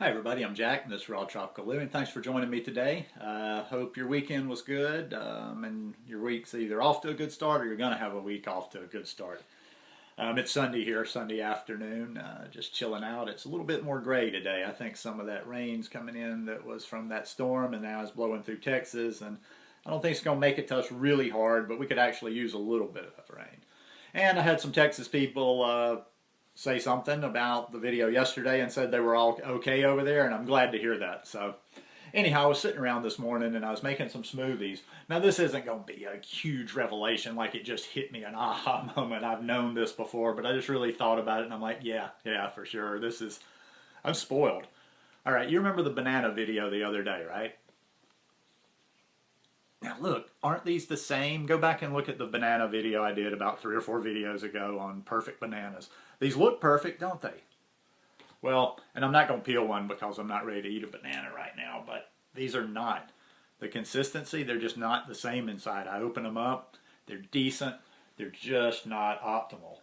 Hi everybody, I'm Jack and this is Raw Tropical Living. Thanks for joining me today. Hope your weekend was good and your week's either off to a good start or you're going to have a week off to a good start. It's Sunday here, Sunday afternoon, just chilling out. It's a little bit more gray today. I think some of that rain's coming in that was from that storm and now it's blowing through Texas, and I don't think it's going to make it to us really hard, but we could actually use a little bit of rain. And I had some Texas people say something about the video yesterday and said they were all okay over there, and I'm glad to hear that. So anyhow, I was sitting around this morning and I was making some smoothies. Now this isn't going to be a huge revelation, like it just hit me an aha moment. I've known this before, but I just really thought about it and I'm like, yeah, for sure. I'm spoiled. All right, you remember the banana video the other day, right? Now look, aren't these the same? Go back and look at the banana video I did about 3 or 4 videos ago on perfect bananas. These look perfect, don't they? Well, and I'm not going to peel one because I'm not ready to eat a banana right now, but these are not. The consistency, they're just not the same inside. I open them up, they're decent, they're just not optimal.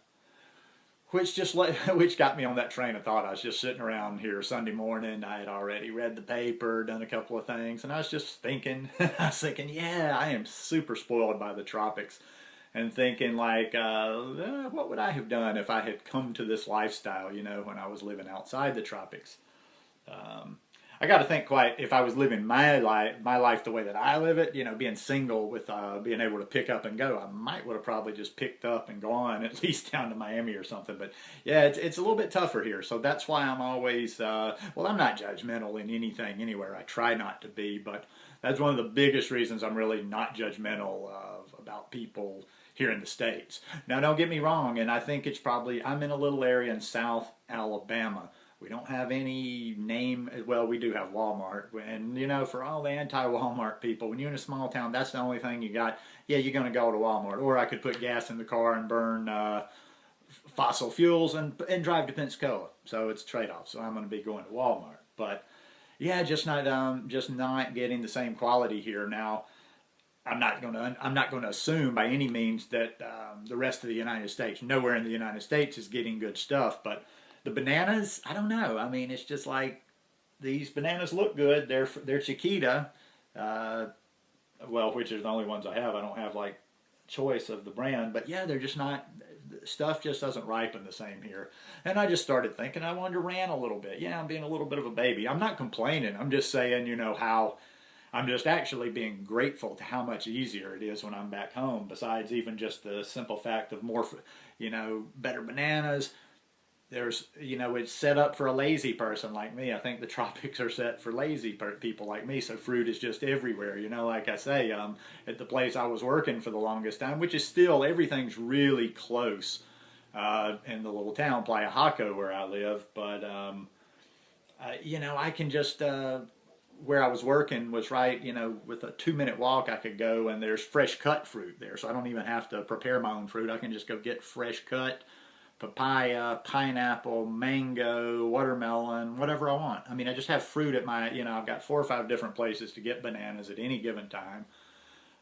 Which got me on that train of thought. I was just sitting around here Sunday morning. I had already read the paper, done a couple of things, and I was just thinking, yeah, I am super spoiled by the tropics. And thinking like, what would I have done if I had come to this lifestyle, when I was living outside the tropics? I got to think if I was living my life the way that I live it, being single with being able to pick up and go, I might would have probably just picked up and gone at least down to Miami or something. But yeah, it's a little bit tougher here, so that's why I'm always I'm not judgmental in anything anywhere. I try not to be, but that's one of the biggest reasons I'm really not judgmental about people here in the States. Now, don't get me wrong, and I think it's probably, I'm in a little area in South Alabama. We don't have any name, well, we do have Walmart, and for all the anti-Walmart people, when you're in a small town, that's the only thing you got. Yeah, you're going to go to Walmart, or I could put gas in the car and burn fossil fuels and drive to Pensacola. So it's a trade-off. So I'm going to be going to Walmart, but yeah, just not getting the same quality here. Now, I'm not going to assume by any means that the rest of the United States, nowhere in the United States is getting good stuff, but the bananas, I don't know. I mean, it's just like these bananas look good. They're Chiquita, which is the only ones I have. I don't have like choice of the brand, but yeah, they're just not. Stuff just doesn't ripen the same here. And I just started thinking I wanted to rant a little bit. Yeah, I'm being a little bit of a baby. I'm not complaining. I'm just saying, how. I'm just actually being grateful to how much easier it is when I'm back home, besides even just the simple fact of more, better bananas. There's, it's set up for a lazy person like me. I think the tropics are set for lazy people like me, so fruit is just everywhere. Like I say, at the place I was working for the longest time, which is still, everything's really close in the little town, Playa Jaco, where I live, but, I can just... where I was working was right, with a 2-minute walk I could go, and there's fresh cut fruit there, so I don't even have to prepare my own fruit. I can just go get fresh cut papaya, pineapple, mango, watermelon, whatever I want. I mean, I just have fruit at my, I've got 4 or 5 different places to get bananas at any given time.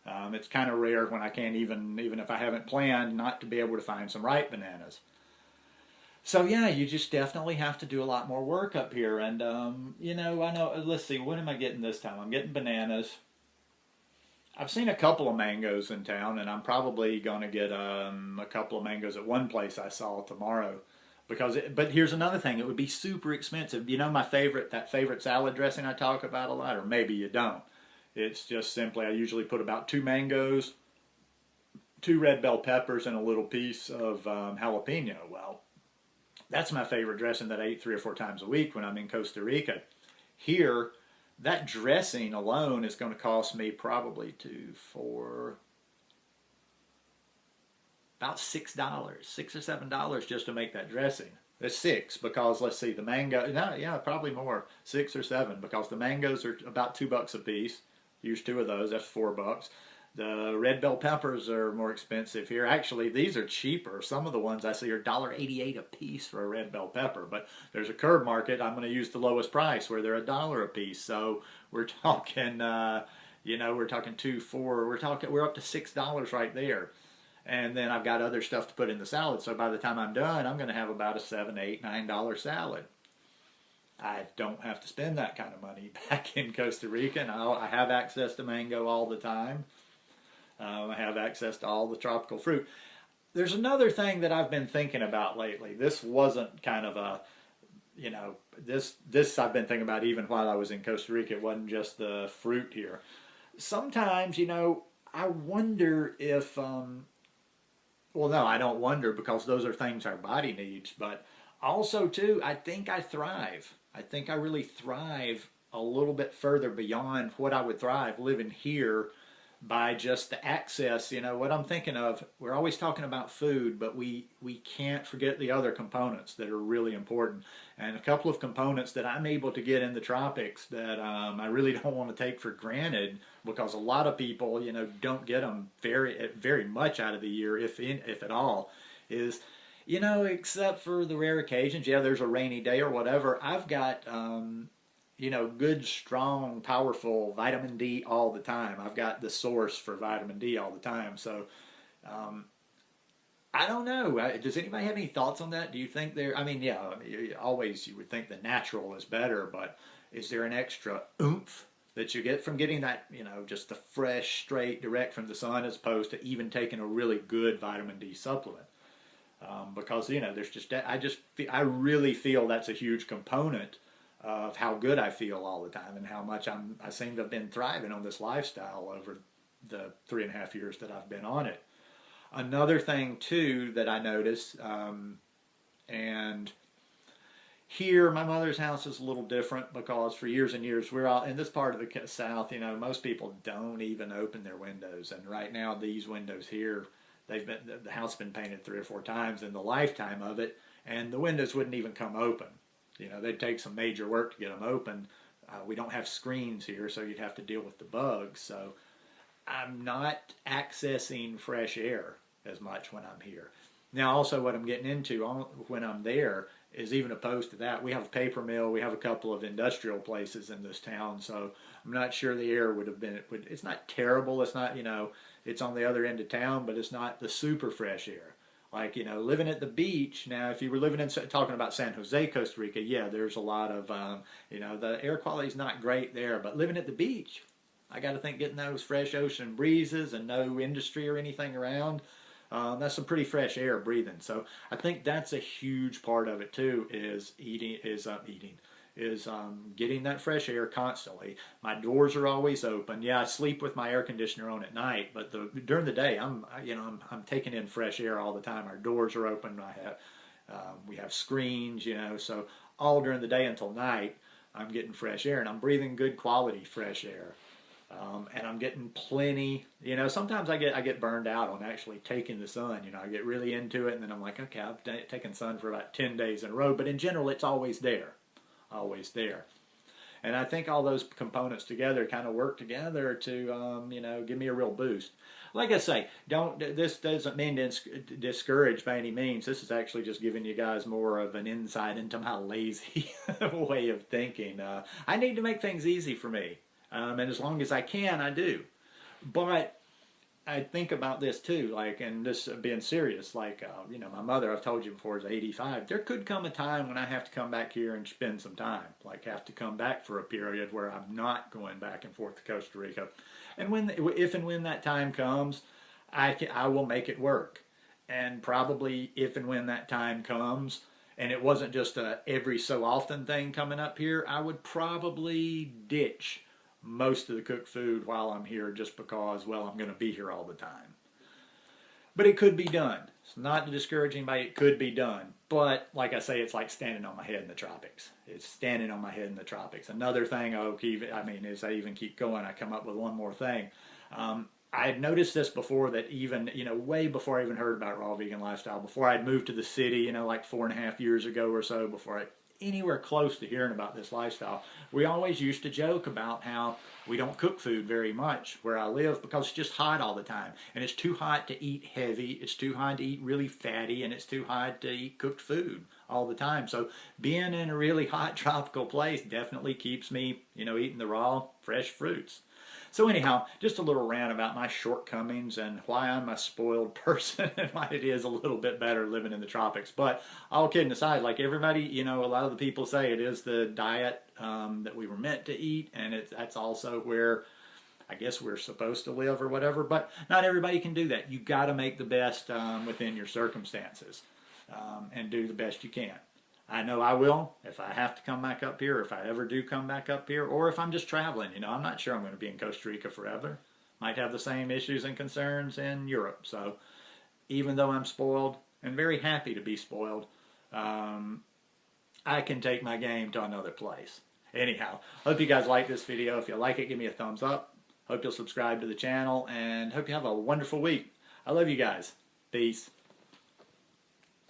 It's kind of rare when I can't even if I haven't planned, not to be able to find some ripe bananas. So yeah, you just definitely have to do a lot more work up here. And, I know, let's see, what am I getting this time? I'm getting bananas. I've seen a couple of mangoes in town, and I'm probably going to get a couple of mangoes at one place I saw tomorrow. But here's another thing, it would be super expensive. That favorite salad dressing I talk about a lot, or maybe you don't. It's just simply, I usually put about 2 mangoes, 2 red bell peppers, and a little piece of jalapeno. Well, that's my favorite dressing that I eat 3 or 4 times a week when I'm in Costa Rica. Here, that dressing alone is going to cost me probably about $6, $6 or $7 just to make that dressing. It's 6 because, let's see, the mango, no, yeah, probably more, 6 or 7, because the mangoes are about $2 a piece. Use 2 of those, that's $4. The red bell peppers are more expensive here. Actually, these are cheaper. Some of the ones I see are $1.88 a piece for a red bell pepper. But there's a curb market. I'm going to use the lowest price where they're $1 a piece. So we're talking, we're talking 2, 4. We're up to $6 right there. And then I've got other stuff to put in the salad. So by the time I'm done, I'm going to have about a $7, $8, $9 salad. I don't have to spend that kind of money back in Costa Rica, and I have access to mango all the time. I have access to all the tropical fruit. There's another thing that I've been thinking about lately. This wasn't kind of a, you know, this I've been thinking about even while I was in Costa Rica. It wasn't just the fruit here. Sometimes, I wonder if, well, no, I don't wonder because those are things our body needs. But also, too, I think I thrive. I think I really thrive a little bit further beyond what I would thrive living here by just the access. What I'm thinking of, we're always talking about food, but we can't forget the other components that are really important. And a couple of components that I'm able to get in the tropics that I really don't want to take for granted, because a lot of people, don't get them very much out of the year, if at all, is, except for the rare occasions, yeah, there's a rainy day or whatever, I've got good, strong, powerful vitamin D all the time. I've got the source for vitamin D all the time. So, I don't know. Does anybody have any thoughts on that? Do you think I mean, yeah, always you would think the natural is better, but is there an extra oomph that you get from getting that, just the fresh, straight, direct from the sun, as opposed to even taking a really good vitamin D supplement? Because, there's I really feel that's a huge component of how good I feel all the time and how much I seem to have been thriving on this lifestyle over the 3.5 years that I've been on it. Another thing too that I notice, and here my mother's house is a little different because for years and years we're all in this part of the South. Most people don't even open their windows, and right now these windows here, the house has been painted 3 or 4 times in the lifetime of it, and the windows wouldn't even come open. They'd take some major work to get them open. We don't have screens here, so you'd have to deal with the bugs. So I'm not accessing fresh air as much when I'm here. Now, also what I'm getting into when I'm there is, even opposed to that, we have a paper mill, we have a couple of industrial places in this town, so I'm not sure the air would have been, it's not terrible, it's not, it's on the other end of town, but it's not the super fresh air. Like, living at the beach, now if you were talking about San Jose, Costa Rica, yeah, there's a lot of, the air quality is not great there, but living at the beach, I got to think getting those fresh ocean breezes and no industry or anything around, that's some pretty fresh air breathing. So I think that's a huge part of it too, is getting that fresh air constantly. My doors are always open. Yeah, I sleep with my air conditioner on at night, but during the day, I'm taking in fresh air all the time. Our doors are open. We have screens, so all during the day until night, I'm getting fresh air, and I'm breathing good quality fresh air. And I'm getting plenty, sometimes I get burned out on actually taking the sun. I get really into it, and then I'm like, okay, I've taken sun for about 10 days in a row, but in general, it's always there. Always there. And I think all those components together kind of work together to, give me a real boost. Like I say, this doesn't mean to discourage by any means. This is actually just giving you guys more of an insight into my lazy way of thinking. I need to make things easy for me. And as long as I can, I do. But I think about this too, like, and this being serious, like, my mother, I've told you before, is 85. There could come a time when I have to come back here and spend some time, like have to come back for a period where I'm not going back and forth to Costa Rica. And if and when that time comes, I will make it work. And probably if and when that time comes, and it wasn't just a every so often thing coming up here, I would probably ditch most of the cooked food while I'm here, just because, well, I'm going to be here all the time. But it could be done. It's not to discourage anybody. It could be done. But like I say, it's like standing on my head in the tropics. It's standing on my head in the tropics. Another thing as I even keep going, I come up with one more thing. I had noticed this before, that even, way before I even heard about raw vegan lifestyle, before I'd moved to the city, like 4.5 years ago or so, before I anywhere close to hearing about this lifestyle, we always used to joke about how we don't cook food very much where I live because it's just hot all the time. And it's too hot to eat heavy, it's too hot to eat really fatty, and it's too hot to eat cooked food all the time. So being in a really hot tropical place definitely keeps me, eating the raw, fresh fruits. So anyhow, just a little rant about my shortcomings and why I'm a spoiled person and why it is a little bit better living in the tropics. But all kidding aside, like everybody, you know, a lot of the people say it is the diet that we were meant to eat, and that's also where I guess we're supposed to live or whatever. But not everybody can do that. You got to make the best within your circumstances and do the best you can. I know I will if I have to come back up here, if I ever do come back up here, or if I'm just traveling. You know, I'm not sure I'm going to be in Costa Rica forever. Might have the same issues and concerns in Europe. So even though I'm spoiled and very happy to be spoiled, I can take my game to another place. Anyhow, hope you guys like this video. If you like it, give me a thumbs up. Hope you'll subscribe to the channel, and hope you have a wonderful week. I love you guys. Peace.